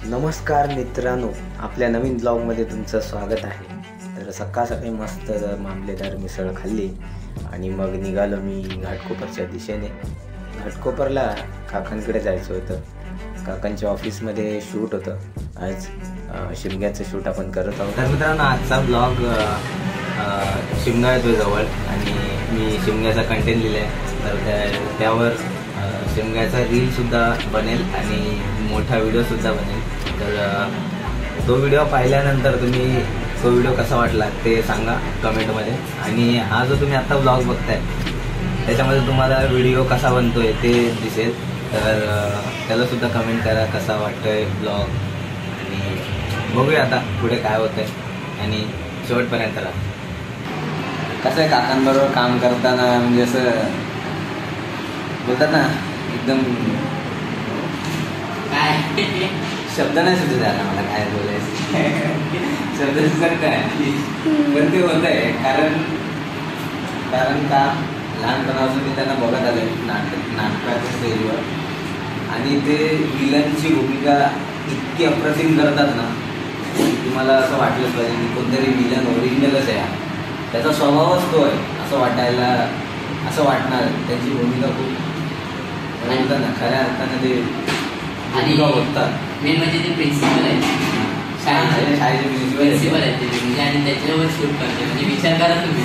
नमस्कार मित्रांनो, आपल्या नवीन ब्लॉगमध्ये तुमचं स्वागत आहे। तर सकाळी मस्त मामलेदार मिसळ खाल्ली आणि मग निघालो मी घाटकोपरच्या दिशेने। घाटकोपरला काकांकडे जायचं होतं। काकांच्या ऑफिसमध्ये शूट होतं आज, शिमग्याचं शूट आपण करत आहोत। तर मित्रांनो, आजचा ब्लॉग शिमगा येतो जवळ आणि मी शिमग्याचा कंटेंट लिहिला आहे। तर त्यावर शिमग्याचा रीलसुद्धा बनेल आणि मोठा व्हिडिओसुद्धा बनेल। तर तो व्हिडिओ पाहिल्यानंतर तुम्ही तो व्हिडिओ कसा वाटला ते सांगा कमेंटमध्ये। आणि हा जो तुम्ही आत्ता ब्लॉग बघताय त्याच्यामध्ये तुम्हाला व्हिडिओ कसा बनतोय ते दिसेल। तर त्यालासुद्धा कमेंट करा कसा वाटतोय ब्लॉग, आणि बघूया आता पुढे काय होतंय आणि शेवटपर्यंत राहा। कसं आहे काकांबरोबर काम करताना, म्हणजे असं बोलतात ना, एकदम काय शब्द नाही सुचत आहे मला काय बोलायचं, शब्द सुचत आहे पण ते होत आहे कारण का लहानपणापासून मी त्यांना बघत आले नाटकाच्या स्टेजवर, आणि ते विलनची भूमिका इतकी अप्रतिम करतात ना की मला असं वाटलंच पाहिजे की कोणतरी विलन ओरिजिनलच आहे, त्याचा स्वभावच तो आहे असं वाटणार। त्यांची भूमिका खूप बोलतात ना, खऱ्या अर्थानं ते भूमिका होतात। मेन म्हणजे ते प्रिन्सिपल आहे, शाळेचे प्रिन्सिपल आहे ते, म्हणजे आणि त्याच्यावर शूट करते, म्हणजे विचार करा तुम्ही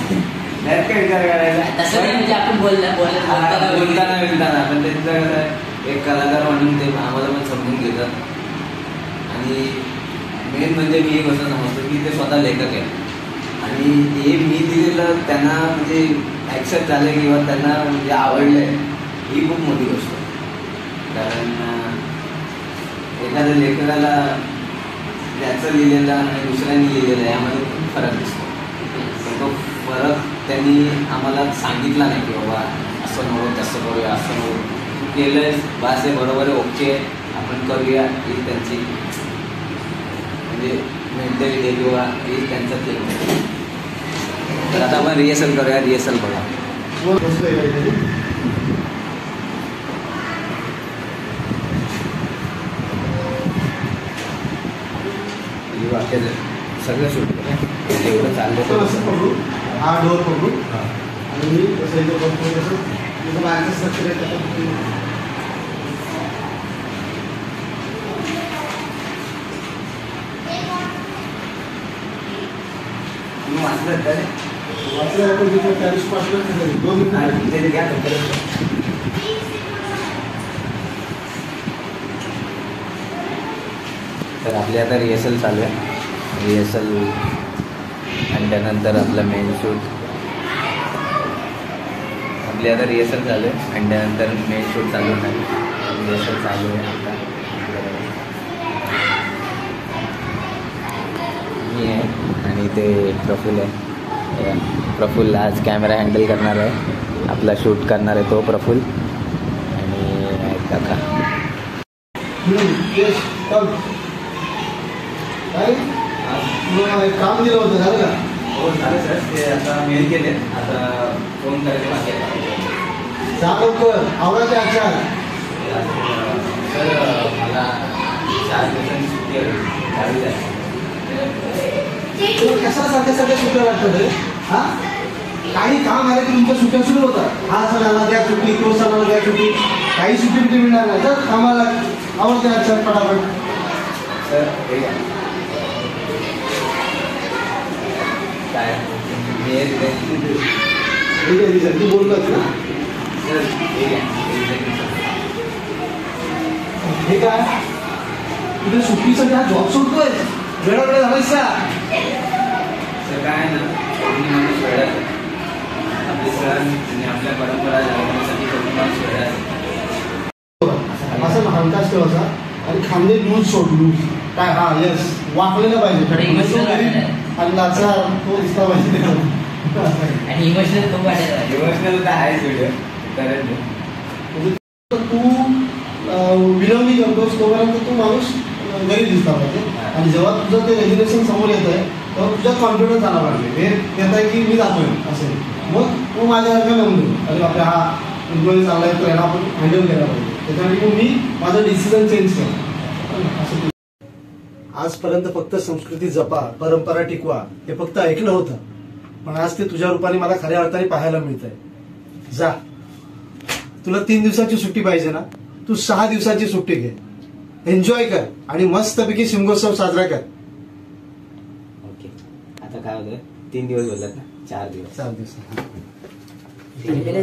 काय विचार करायचा तसं नाही, म्हणजे आपण बोलताना पण त्यांचं कसं आहे, एक कलाकार म्हणून ते आम्हाला पण समजून घेतात। आणि मेन म्हणजे मी एक असं समजतो की ते स्वतः लेखक आहे आणि हे मी दिलेलं त्यांना म्हणजे ॲक्सेप्ट झालं किंवा त्यांना म्हणजे आवडलं आहे, ही खूप मोठी गोष्ट आहे। कारण एखाद्या लेखकाला त्याचं लिहिलेलं आणि दुसऱ्यांनी लिहिलेलं यामध्ये खूप फरक दिसतो। पण तो फरक त्यांनी आम्हाला सांगितला नाही की बाबा असं नको तसं करूया, असं नको केलं आहे बास आहे, बरोबर आहे, ओके आपण करूया, ही त्यांची म्हणजे मेंटॅलिटी आहे किंवा हे त्यांचं केलं। तर आता आपण रिहर्सल करूया, रिहर्सल बघा। सगळं शूट करूया, एवढं चाललं असं पकडू, हा डोर पकडू आणि मी कसं इथं बघतो तसं बाहेरचं स्ट्रक्चर आहे त्याच्यात वाचलं का रे? वाचलं आपण तिथे 40-50 मिनिटं 2 मिनिटं घ्या। तर आपली आता रिहर्सल चालू आहे, रिहर्सल आणि त्यानंतर आपलं मेन शूट। आपली आता रिहर्सल चालू आहे आणि त्यानंतर मेन शूट चालू आहे। रिहर्सल चालू आहे आता, मी आहे आणि ते प्रफुल्ल आहे। प्रफुल्ल आज कॅमेरा हँडल करणार आहे, आपला शूट करणार आहे तो प्रफुल्ल, आणि काका काम दिलं होतं, झालं का? हो झालं सर, ते आता मेल केले, आता फोन करायचे बाकी आहे। जा लवकर, आवडायचे अच्छा सर मला 4 दिवसांची सुट्टी आहे, तुला कशा सारख्या सुट्ट्या वाटतात रे? हां, काही काम आलं की तुमच्या सुट्ट्या सुरू होतात, हा सण आला द्या सुट्टी, तो सण आला द्या सुट्टी, काही सुट्टी मिळणार नाही। तर कामाला आवडते अच्छा पटापट सर ठीक आहे काय सर, तू बोलतोस ना? सर ठीक आहे हे काय तुझ्या सुट्टीसाठी हा जॉब सोडतोय, वेळा झालायस का? सर काय ना, माणूस वेळा आपले सण आणि आपल्या परंपरा जगवण्यासाठी माणूस वेळा असं हमखास ठेवायचा आणि खांदे लूज सोड, लूज काय, हा यस, वाकलेलं पाहिजे आणि लाचार तो दिसला पाहिजे आणि इमोशनल खूप वाटायला इमोशनल तर आहेच व्हिडिओ करेल। तू विनवणी करतोस तोपर्यंत तू माणूस गरीब दिसला पाहिजे, आणि जेव्हा तुझं ते रेजिग्नेशन समोर येत आहे तेव्हा तुझ्यात कॉन्फिडन्स आला पाहिजे, हे येत आहे की मी जातोय असेल, मग तू माझ्यासारखं लावून देतो, अरे आपल्या हा एम्प्लॉई चांगला आहे तो याला आपण हँडल केला पाहिजे, त्याच्यासाठी मग मी माझं डिसिजन चेंज केलं असं। आजपर्यंत फक्त संस्कृती जपा, परंपरा टिकवा हे फक्त ऐकलं होतं, पण आज ते तुझ्या रूपाने मला खऱ्या अर्थाने पाहायला मिळतंय. जा, तुला 3 दिवसाची सुट्टी पाहिजे ना, तू 6 दिवसाची सुट्टी घे, एन्जॉय कर आणि मस्तपैकी शिमगोत्सव साजरा कर. ओके, आता काय होतं, 3 दिवस बोललात ना, 4 दिवस. 4 दिवस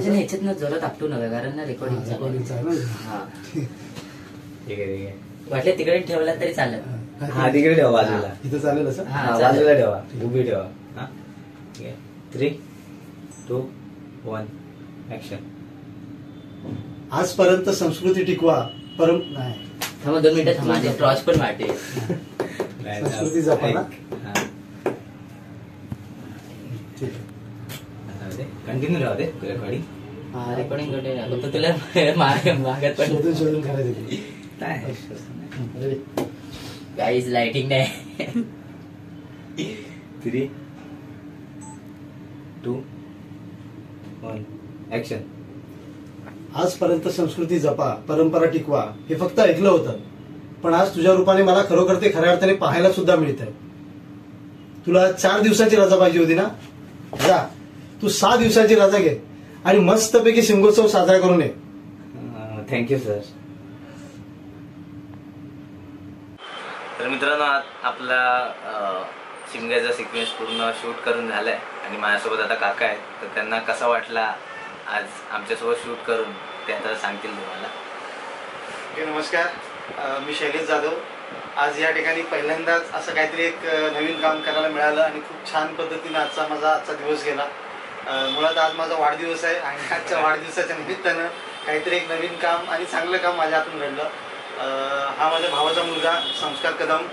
ह्याच्यात जोरात आपटू नका, कारण ना रेकॉर्डिंग हा ठीक आहे ठीक आहे. वाटले तिकडे ठेवला तरी चालेल. हा तिकडे ठेवा बाजूला. इथं चालेल असं. हा बाजूला ठेवा, उभी ठेवा. हा ठीक आहे. 3, 2, 1 ऍक्शन. आजपर्यंत संस्कृती टिकवा, थांबा 2 मिनिटं थांबा, माझे टॉर्च पण वाटेल. संस्कृती जपा ना. ठीक आहे, कंटिन्यू राहू दे रेकॉर्डिंग. रेकॉर्डिंग फक्त तुला मागत पण शोधून करायचं. काहीच लाइटिंग नाही. 3, 2, 1 ऍक्शन. आजपर्यंत संस्कृती जपा, परंपरा टिकवा हे फक्त ऐकलं होतं, पण आज तुझ्या रूपाने मला खरोखर ते खऱ्या अर्थाने पाहायला सुद्धा मिळतंय. तुला 4 दिवसाची रजा पाहिजे होती ना, जा, तू 6 दिवसाची रजा घे आणि मस्तपैकी शिमगोत्सव साजरा करून ये. Thank you sir. तर मित्रांनो, आपला शिमग्याचा सिक्वेन्स पूर्ण शूट करून झालाय आणि माझ्यासोबत आता काका आहेत, तर त्यांना कसा वाटला आज आमच्यासोबत शूट करून ते आता सांगतील तुम्हाला. नमस्कार, मी शैलेश जाधव. आज या ठिकाणी पहिल्यांदाच असं काहीतरी एक नवीन काम करायला मिळालं आणि खूप छान पद्धतीने आजचा दिवस गेला. मुळात आज माझा वाढदिवस आहे आणि आजच्या वाढदिवसाच्या निमित्तानं काहीतरी एक नवीन काम आणि चांगलं काम माझ्या हातून घडलं. हा माझ्या भावाचा मुलगा संस्कार कदम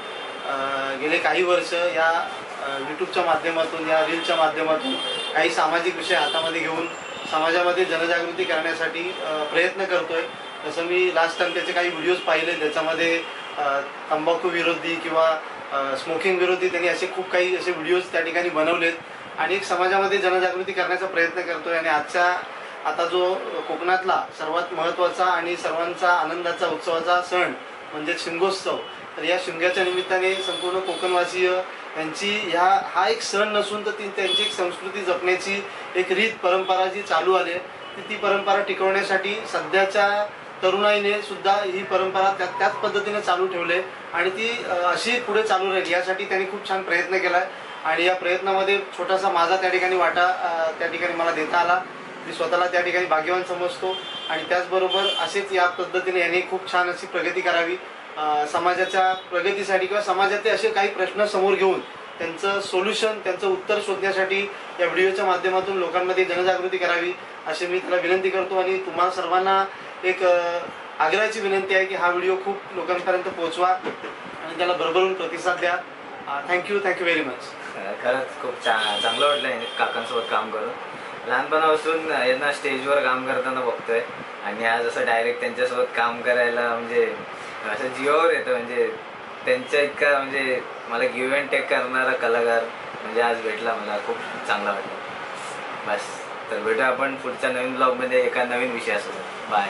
गेले काही वर्ष या यूट्यूबच्या माध्यमातून, या रीलच्या माध्यमातून काही सामाजिक विषय हातामध्ये घेऊन समाजामध्ये जनजागृती करण्यासाठी प्रयत्न करतोय. जसं मी लास्ट टाइम त्याचे काही व्हिडिओज पाहिले, त्याच्यामध्ये तंबाखू विरोधी किंवा स्मोकिंग विरोधी त्यांनी असे खूप काही असे व्हिडिओज त्या ठिकाणी बनवलेत आणि एक समाजामध्ये जनजागृती करण्याचा प्रयत्न करतोय. आणि आता जो कोकणातला सर्वात महत्त्वाचा आणि सर्वांचा आनंदाचा उत्सवाचा सण म्हणजे शिमगोत्सव, तर या शिमग्याच्या निमित्ताने संपूर्ण कोकणवासीय यांची हा एक सण नसून तर त्यांची एक संस्कृती जपण्याची एक रीत परंपरा जी चालू आली आहे, ती परंपरा टिकवण्यासाठी सध्याच्या तरुणाईने सुद्धा ही परंपरा त्याच पद्धतीने चालू ठेवले आणि ती अशी पुढे चालू राहील यासाठी त्यांनी खूप छान प्रयत्न केला आहे. आणि या प्रयत्नामध्ये छोटासा माझा त्या ठिकाणी वाटा त्या ठिकाणी मला देता आला. मी स्वतःला त्या ठिकाणी भाग्यवान समजतो आणि त्याचबरोबर असेच या पद्धतीने यांनी खूप छान अशी प्रगती करावी. समाजाच्या प्रगतीसाठी किंवा समाजातले असे काही प्रश्न समोर घेऊन त्यांचं सोल्युशन, त्यांचं उत्तर शोधण्यासाठी या व्हिडिओच्या माध्यमातून लोकांमध्ये जनजागृती करावी अशी मी त्याला विनंती करतो. आणि तुम्हाला सर्वांना एक आग्रहाची विनंती आहे की हा व्हिडिओ खूप लोकांपर्यंत पोहोचवा आणि त्याला भरभरून प्रतिसाद द्या. Thank you very much. खरंच खूप चांगलं वाटलं काकांसोबत काम करून. लहानपणापासून यांना स्टेजवर काम करताना बघतोय आणि आज असं डायरेक्ट त्यांच्यासोबत काम करायला म्हणजे असं जीवावर येतं. म्हणजे त्यांच्या इतका म्हणजे मला गिव्ह अँड टेक करणारा कलाकार म्हणजे आज भेटला, मला खूप चांगला वाटलं. बस, तर भेटूया आपण पुढच्या नवीन ब्लॉगमध्ये एका नवीन विषयासोबत. बाय.